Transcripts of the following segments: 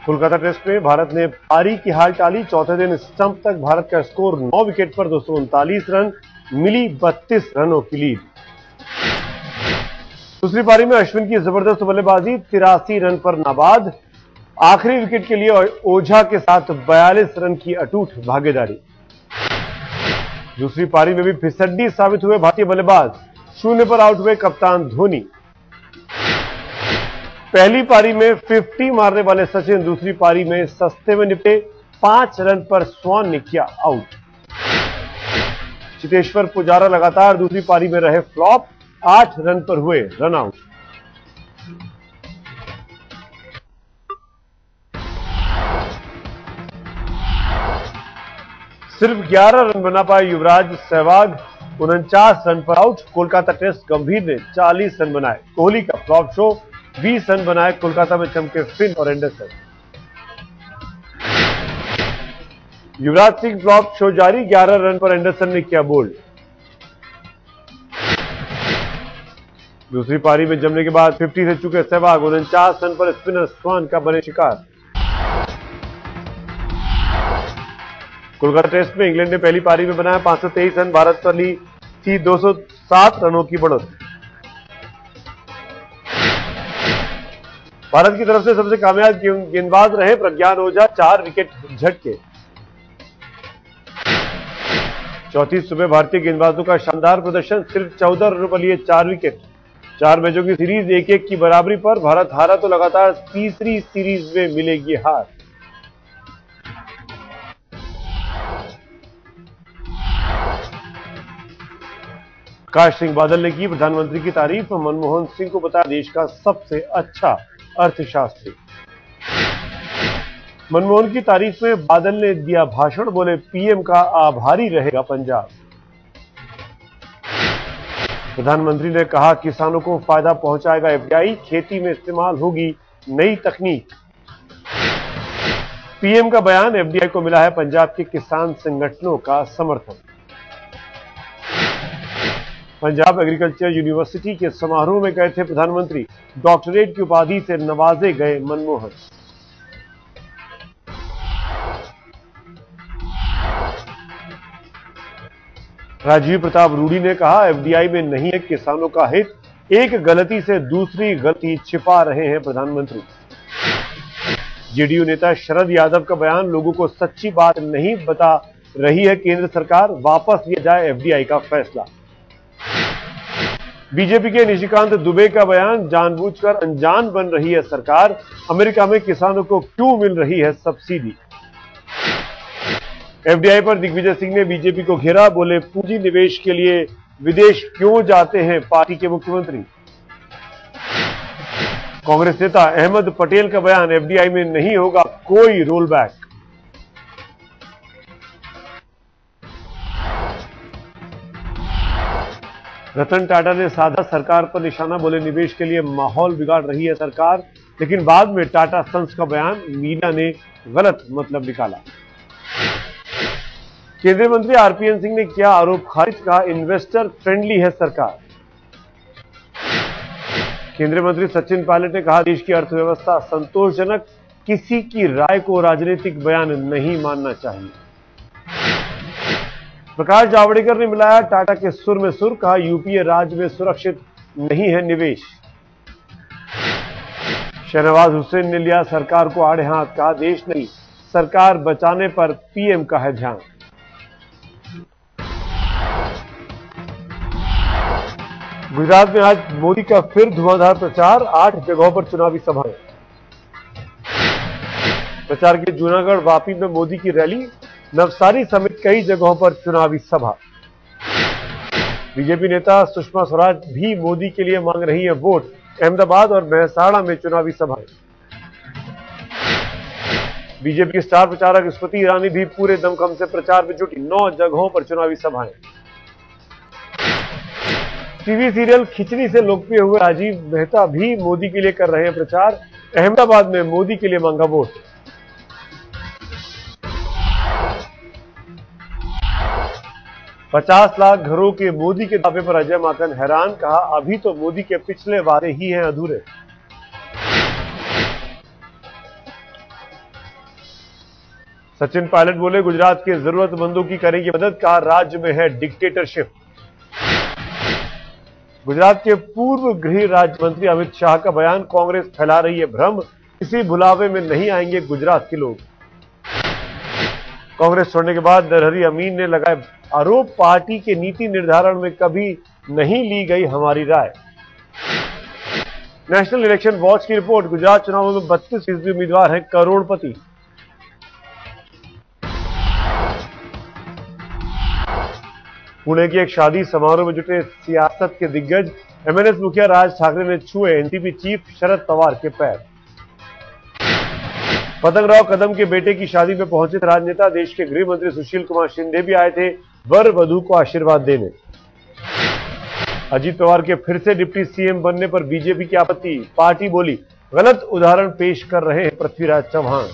Kolkata test में भारत ने पारी की हार टाली। चौथे दिन स्टंप तक भारत का स्कोर 9 विकेट पर 239 रन, मिली 32 रनों की लीड। दूसरी पारी में अश्विन की जबरदस्त बल्लेबाजी, 83 रन पर नाबाद। आखिरी विकेट के लिए ओझा के साथ 42 रन की अटूट भागीदारी। दूसरी पारी में भी फिसड्डी साबित हुए भारतीय बल्लेबाज, 0 पर आउट हुए कप्तान धोनी। पहली पारी में 50 मारने वाले सचिन दूसरी पारी में सस्ते में निपटे, 5 रन पर स्वान ने किया आउट। चेतेश्वर पुजारा लगातार दूसरी पारी में रहे फ्लॉप, 8 रन पर हुए रन आउट। सिर्फ 11 रन बना पाए युवराज, सहवाग 49 रन पर आउट। कोलकाता टेस्ट गंभीर ने 40 रन बनाए। कोहली का फ्लॉप शो, 20 रन बनाए। कोलकाता में चमके फिन और Anderson. Yuvraj Singh flop show जारी, 11 रन पर एंडरसन ने किया बोल्ड। दूसरी पारी में जमने के बाद 50 से चुके सहवाग 49 रन पर स्पिनर स्वान का बने शिकार। कोलकाता टेस्ट में इंग्लैंड ने पहली पारी में बनाया 523 रन, भारत पर ली थी 207 रनों की बढ़त। भारत की तरफ से सबसे कामयाब गेंदबाज रहे प्रज्ञान ओझा, 4 विकेट झटके। चौथी सुबह भारतीय गेंदबाजों का शानदार प्रदर्शन, सिर्फ 14 रनों पर लिए 4 विकेट। 4 मैचों की सीरीज 1-1 की बराबरी पर। भारत हारा तो लगातार तीसरी सीरीज में मिलेगी हार। प्रकाश सिंह बादल ने की प्रधानमंत्री की तारीफ, मनमोहन सिंह को बताया देश का सबसे अच्छा अर्थशास्त्री। मनमोहन की तारीफ में बादल ने दिया भाषण, बोले पीएम का आभारी रहेगा पंजाब। प्रधानमंत्री ने कहा किसानों को फायदा पहुंचाएगा एफडीआई, खेती में इस्तेमाल होगी नई तकनीक। पीएम का बयान, एफडीआई को मिला है पंजाब के किसान संगठनों का समर्थन। पंजाब एग्रीकल्चर यूनिवर्सिटी के समारोह में गए थे प्रधानमंत्री, डॉक्टरेट की उपाधि से नवाजे गए मनमोहन। राजीव प्रताप रूडी ने कहा एफडीआई में नहीं है किसानों का हित, एक गलती से दूसरी गलती छिपा रहे हैं प्रधानमंत्री। जेडीयू नेता शरद यादव का बयान, लोगों को सच्ची बात नहीं बता रही है केंद्र सरकार, वापस लिया जाए एफडीआई का फैसला। बीजेपी के निशिकांत दुबे का बयान, जानबूझकर अनजान बन रही है सरकार, अमेरिका में किसानों को क्यों मिल रही है सब्सिडी। एफडीआई पर दिग्विजय सिंह ने बीजेपी को घेरा, बोले पूंजी निवेश के लिए विदेश क्यों जाते हैं पार्टी के मुख्यमंत्री। कांग्रेस नेता अहमद पटेल का बयान, एफडीआई में नहीं होगा कोई रोल बैक। रतन टाटा ने साधा सरकार पर निशाना, बोले निवेश के लिए माहौल बिगाड़ रही है सरकार, लेकिन बाद में टाटा सन्स का बयान मीडिया ने गलत मतलब निकाला। केंद्रीय मंत्री आरपीएन सिंह ने किया आरोप खारिज, कहा इन्वेस्टर फ्रेंडली है सरकार। केंद्रीय मंत्री सचिन पायलट ने कहा देश की अर्थव्यवस्था संतोषजनक, किसी की राय को राजनीतिक बयान नहीं मानना चाहिए। प्रकाश जावड़ेकर ने मिलाया टाटा के सुर में सुर, कहा यूपीए राज्य में सुरक्षित नहीं है निवेश। शहनवाज हुसैन ने लिया सरकार को आड़े हाथ, कहा देश नहीं सरकार बचाने पर पीएम का है ध्यान। गुजरात में आज मोदी का फिर धुआंधार प्रचार, 8 जगहों पर चुनावी सभाएं। प्रचार के जूनागढ़ वापी में मोदी की रैली, नवसारी समेत कई जगहों पर चुनावी सभा। बीजेपी नेता सुषमा स्वराज भी मोदी के लिए मांग रही हैं वोट, अहमदाबाद और महसाणा में चुनावी सभाएं। बीजेपी की स्टार प्रचारक स्मृति ईरानी भी पूरे दमखम से प्रचार में जुटी, 9 जगहों पर चुनावी सभाएं। टीवी सीरियल खिचड़ी से लोकप्रिय हुए राजीव मेहता भी मोदी के लिए कर रहे हैं प्रचार, अहमदाबाद में मोदी के लिए मांगा वोट। $50 लाख घरों के मोदी के दावे पर अजय माकन हैरान, कहा अभी तो मोदी के पिछले वादे ही हैं अधूरे। सचिन पायलट बोले, गुजरात के जरूरतमंदों की करेंगे मदद, कहा राज्य में है डिक्टेटरशिप। गुजरात के पूर्व गृह राज्य मंत्री अमित शाह का बयान, कांग्रेस फैला रही है भ्रम, किसी बुलावे में नहीं आएंगे गुजरात के लोग। कांग्रेस छोड़ने के बाद नरहरी अमीन ने लगाए आरोप, पार्टी के नीति निर्धारण में कभी नहीं ली गई हमारी राय। नेशनल इलेक्शन वॉच की रिपोर्ट, गुजरात चुनावों में 32% उम्मीदवार हैं करोड़पति। पुणे की एक शादी समारोह में जुटे सियासत के दिग्गज, एमएनएस मुखिया राज ठाकरे ने छुए एनसीपी चीफ शरद पवार के पैर। पतंगराव कदम के बेटे की शादी में पहुंचे राजनेता, देश के गृह मंत्री सुशील कुमार शिंदे भी आए थे वर वधू को आशीर्वाद देने। अजीत पवार के फिर से डिप्टी सीएम बनने पर बीजेपी की आपत्ति, पार्टी बोली गलत उदाहरण पेश कर रहे हैं पृथ्वीराज चौहान।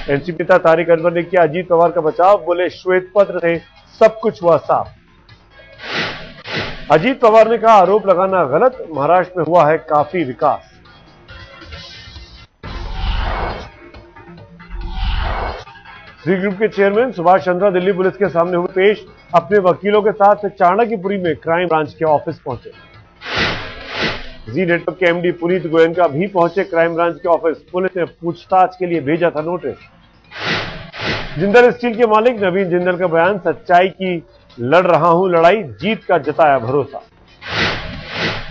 एनसीपी नेता तारिक अनवर ने किया अजीत पवार का बचाव, बोले श्वेत पत्र से सब कुछ हुआ साफ। अजीत पवार ने कहा आरोप लगाना गलत, महाराष्ट्र में हुआ है काफी विकास। श्री ग्रुप के चेयरमैन सुभाष चंद्रा दिल्ली पुलिस के सामने हुए पेश, अपने वकीलों के साथ चाणक्यपुरी में क्राइम ब्रांच के ऑफिस पहुंचे। जी नेटवर्क के एमडी पुनीत गोयनका भी पहुंचे क्राइम ब्रांच के ऑफिस, पुलिस ने पूछताछ के लिए भेजा था नोटिस। जिंदल स्टील के मालिक नवीन जिंदल का बयान, सच्चाई की लड़ रहा हूं लड़ाई, जीत का जताया भरोसा।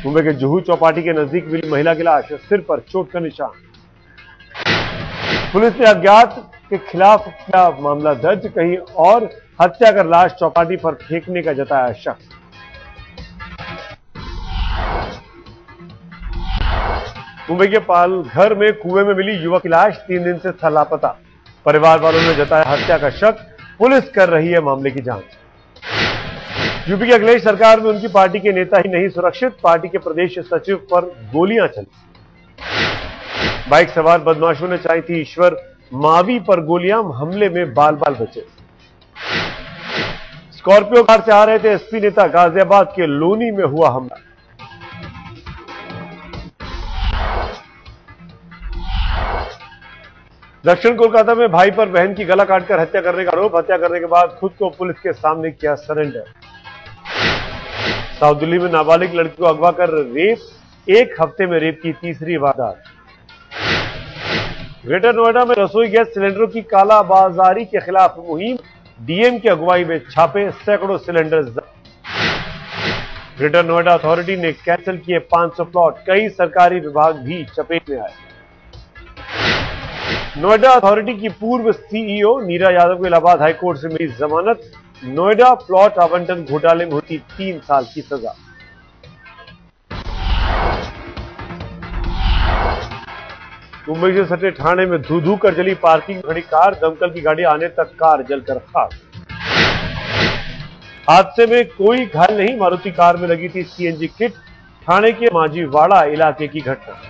मुंबई के जुहू चौपाटी के नजदीक मिली महिला की लाश, सिर पर चोट का निशान। पुलिस ने अज्ञात के खिलाफ किया मामला दर्ज, कहीं और हत्या कर लाश चौपाटी पर फेंकने का जताया शक। मुंबई के पालघर में कुएं में मिली युवक की लाश, 3 दिन से था लापता, परिवार वालों ने जताया हत्या का शक, पुलिस कर रही है मामले की जांच। यूपी की अखिलेश सरकार में उनकी पार्टी के नेता ही नहीं सुरक्षित, पार्टी के प्रदेश सचिव पर गोलियां चली। बाइक सवार बदमाशों ने चलाई थी ईश्वर मावी पर गोलियां, हमले में बाल बाल बचे। स्कॉर्पियो कार से आ रहे थे एसपी नेता, गाजियाबाद के लोनी में हुआ हमला। दक्षिण कोलकाता में भाई पर बहन की गला काटकर हत्या करने का आरोप, हत्या करने के बाद खुद को पुलिस के सामने किया सरेंडर। साउथ दिल्ली में नाबालिग लड़की को अगवा कर रेप, 1 हफ्ते में रेप की तीसरी वारदात। ग्रेटर नोएडा में रसोई गैस सिलेंडरों की कालाबाजारी के खिलाफ मुहिम, डीएम की अगुवाई में छापे, सैकड़ों सिलेंडर जब्त। ग्रेटर नोएडा अथॉरिटी ने कैंसिल किए 500 प्लॉट, कई सरकारी विभाग भी चपेट में आए। नोएडा अथॉरिटी की पूर्व सीईओ नीरा यादव को इलाहाबाद हाईकोर्ट से मिली जमानत, नोएडा प्लॉट आवंटन घोटाले में होती 3 साल की सजा। मुंबई से सटे ठाणे में धू धू कर जली पार्किंग में खड़ी कार, दमकल की गाड़ी आने तक कार जलकर खाक। हादसे में कोई घायल नहीं, मारुति कार में लगी थी सीएनजी किट, ठाणे के मांझीवाड़ा इलाके की घटना।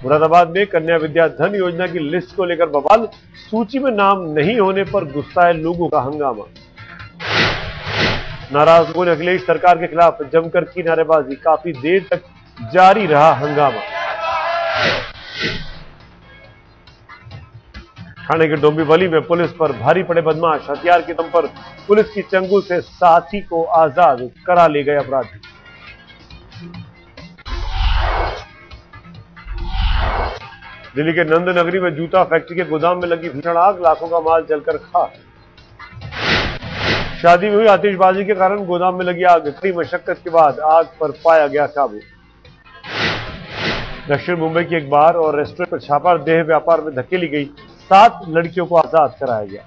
मुरादाबाद में कन्या विद्या धन योजना की लिस्ट को लेकर बवाल, सूची में नाम नहीं होने पर गुस्साए लोगों का हंगामा। नाराज लोगों ने अखिलेश सरकार के खिलाफ जमकर की नारेबाजी, काफी देर तक जारी रहा हंगामा। ठाणे के डोंबिवली में पुलिस पर भारी पड़े बदमाश, हथियार के दम पर पुलिस की चंगुल से साथी को आजाद करा ले गए अपराधी। दिल्ली के नंद नगरी में जूता फैक्ट्री के गोदाम में लगी भीषण आग, लाखों का माल जलकर खाक। शादी में हुई आतिशबाजी के कारण गोदाम में लगी आग, कड़ी मशक्कत के बाद आग पर पाया गया काबू। दक्षिण मुंबई की एक बार और रेस्टोरेंट पर छापा, देह व्यापार में धकेली गई 7 लड़कियों को आजाद कराया गया।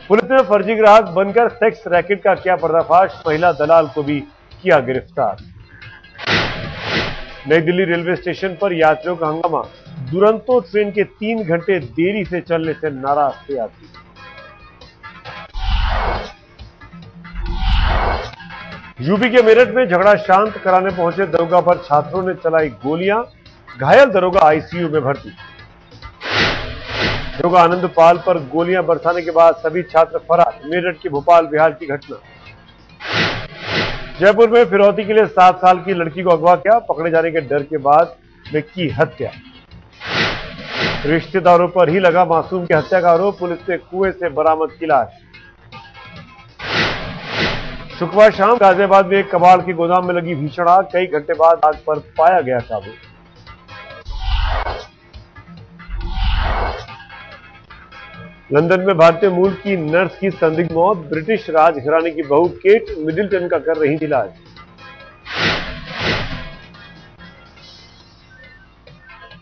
पुलिस ने फर्जी ग्राहक बनकर सेक्स रैकेट का किया पर्दाफाश, महिला दलाल को भी किया गिरफ्तार। नई दिल्ली रेलवे स्टेशन पर यात्रियों का हंगामा, दुरंतो ट्रेन के 3 घंटे देरी से चलने से नाराज थे यात्री। यूपी के मेरठ में झगड़ा शांत कराने पहुंचे दरोगा पर छात्रों ने चलाई गोलियां, घायल दरोगा आईसीयू में भर्ती। दरोगा आनंद पाल पर गोलियां बरसाने के बाद सभी छात्र फरार, मेरठ की भोपाल बिहार की घटना। जयपुर में फिरौती के लिए 7 साल की लड़की को अगवा किया, पकड़े जाने के डर के बाद में की हत्या। रिश्तेदारों पर ही लगा मासूम की हत्या का आरोप, पुलिस ने कुएं से बरामद की लाश। शुक्रवार शाम गाजियाबाद में एक कबाड़ के गोदाम में लगी भीषण आग, कई घंटे बाद आग पर पाया गया काबू। लंदन में भारतीय मूल की नर्स की संदिग्ध मौत, ब्रिटिश राज घराने की बहू केट मिडिल्टन का कर रही थी इलाज।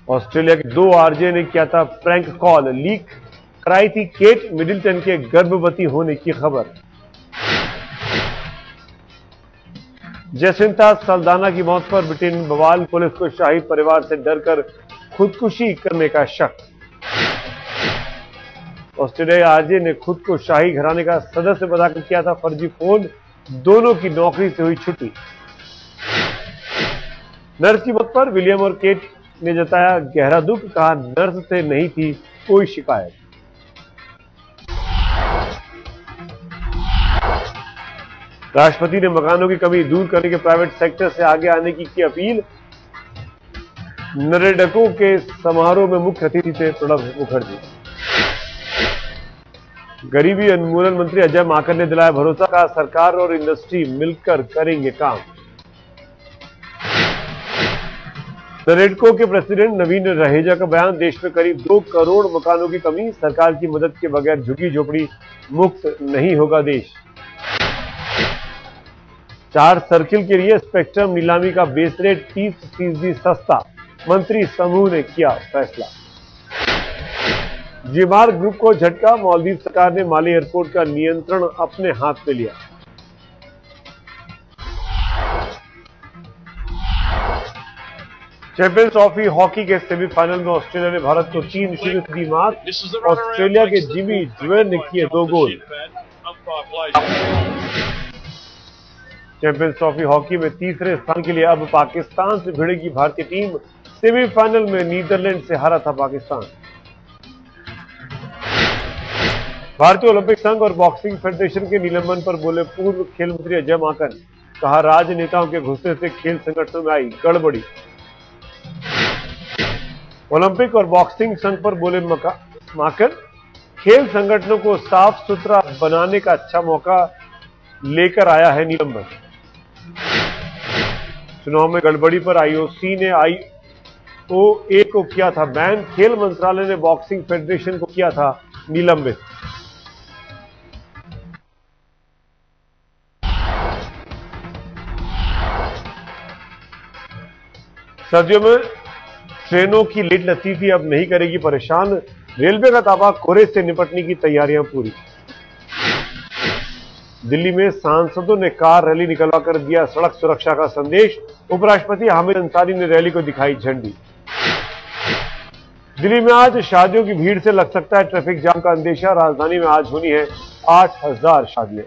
ऑस्ट्रेलिया के 2 आरजे ने किया था प्रैंक कॉल, लीक कराई थी केट मिडिल्टन के गर्भवती होने की खबर। जैसिंथा सल्दाना की मौत पर ब्रिटेन में बवाल, पुलिस को शाही परिवार से डरकर खुदकुशी करने का शक। ऑस्ट्रेलियाई आरजे ने खुद को शाही घराने का सदस्य बताकर किया था फर्जी फोन, दोनों की नौकरी से हुई छुट्टी। नर्स की मौत पर विलियम और केट ने जताया गहरा दुख, कहा नर्स से नहीं थी कोई शिकायत। राष्ट्रपति ने मकानों की कमी दूर करने के प्राइवेट सेक्टर से आगे आने की अपील। नरेडकों के समारोह में मुख्य अतिथि थे प्रणब मुखर्जी। गरीबी उन्मूलन मंत्री अजय माकन ने दिलाया भरोसा, का सरकार और इंडस्ट्री मिलकर करेंगे काम। नरेडको के प्रेसिडेंट नवीन रहेजा का बयान, देश में करीब 2 करोड़ मकानों की कमी, सरकार की मदद के बगैर झुग्गी झोपड़ी मुक्त नहीं होगा देश। 4 सर्किल के लिए स्पेक्ट्रम नीलामी का बेस रेट 30% सस्ता, मंत्री समूह ने किया फैसला। जीएमआर ग्रुप को झटका, मालदीव सरकार ने माले एयरपोर्ट का नियंत्रण अपने हाथ में लिया। चैंपियंस ट्रॉफी हॉकी के सेमीफाइनल में ऑस्ट्रेलिया ने भारत को 3-0 से दी मात। ऑस्ट्रेलिया के जिमी ड्वेयर ने किए 2 गोल। चैंपियंस ट्रॉफी हॉकी में तीसरे स्थान के लिए अब पाकिस्तान से भिड़ेगी भारतीय टीम, सेमीफाइनल में नीदरलैंड से हारा था पाकिस्तान। भारतीय ओलंपिक संघ और बॉक्सिंग फेडरेशन के निलंबन पर बोले पूर्व खेल मंत्री अजय माकन, कहा राजनेताओं के घुस्से से खेल संगठनों में आई गड़बड़ी। ओलंपिक और बॉक्सिंग संघ पर बोले माकन, खेल संगठनों को साफ सुथरा बनाने का अच्छा मौका लेकर आया है निलंबन। चुनाव में गड़बड़ी पर आईओसी ने आईओए को किया था बैन, खेल मंत्रालय ने बॉक्सिंग फेडरेशन को किया था निलंबित। सर्दियों में ट्रेनों की लेट लतीफी अब नहीं करेगी परेशान, रेलवे का दावा, कोहरे से निपटने की तैयारियां पूरी। दिल्ली में सांसदों ने कार रैली निकलवाकर दिया सड़क सुरक्षा का संदेश, उपराष्ट्रपति हामिद अंसारी ने रैली को दिखाई झंडी। दिल्ली में आज शादियों की भीड़ से लग सकता है ट्रैफिक जाम का अंदेशा, राजधानी में आज होनी है 8000 शादियां।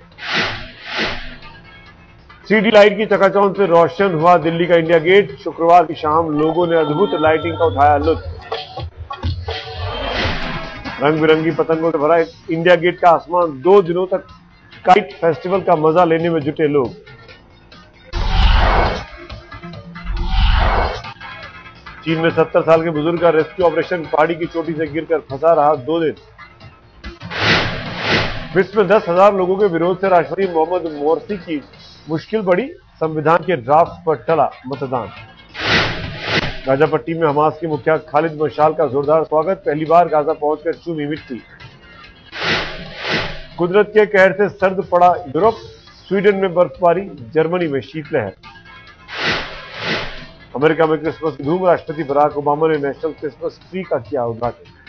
3D लाइट की चकाचौंध से रोशन हुआ दिल्ली का इंडिया गेट, शुक्रवार की शाम लोगों ने अद्भुत लाइटिंग का उठाया लुत्फ। रंग बिरंगी पतंगों से भरा इंडिया गेट का आसमान, 2 दिनों तक काइट फेस्टिवल का मजा लेने में जुटे लोग। चीन में 70 साल के बुजुर्ग का रेस्क्यू ऑपरेशन, पहाड़ी की चोटी से गिरकर फंसा रहा 2 दिन। विश्व में 10,000 लोगों के विरोध से राष्ट्रपति मोहम्मद मोर्सी की मुश्किल बढ़ी, संविधान के ड्राफ्ट पर टला मतदान। गाजा पट्टी में हमास के मुखिया खालिद मशाल का जोरदार स्वागत, पहली बार गाजा पहुंचकर चूमी मिट्टी। कुदरत के कहर से सर्द पड़ा यूरोप, स्वीडन में बर्फबारी, जर्मनी में शीतलहर। अमेरिका में क्रिसमस की धूम, राष्ट्रपति बराक ओबामा ने नेशनल क्रिसमस ट्री का किया उद्घाटन।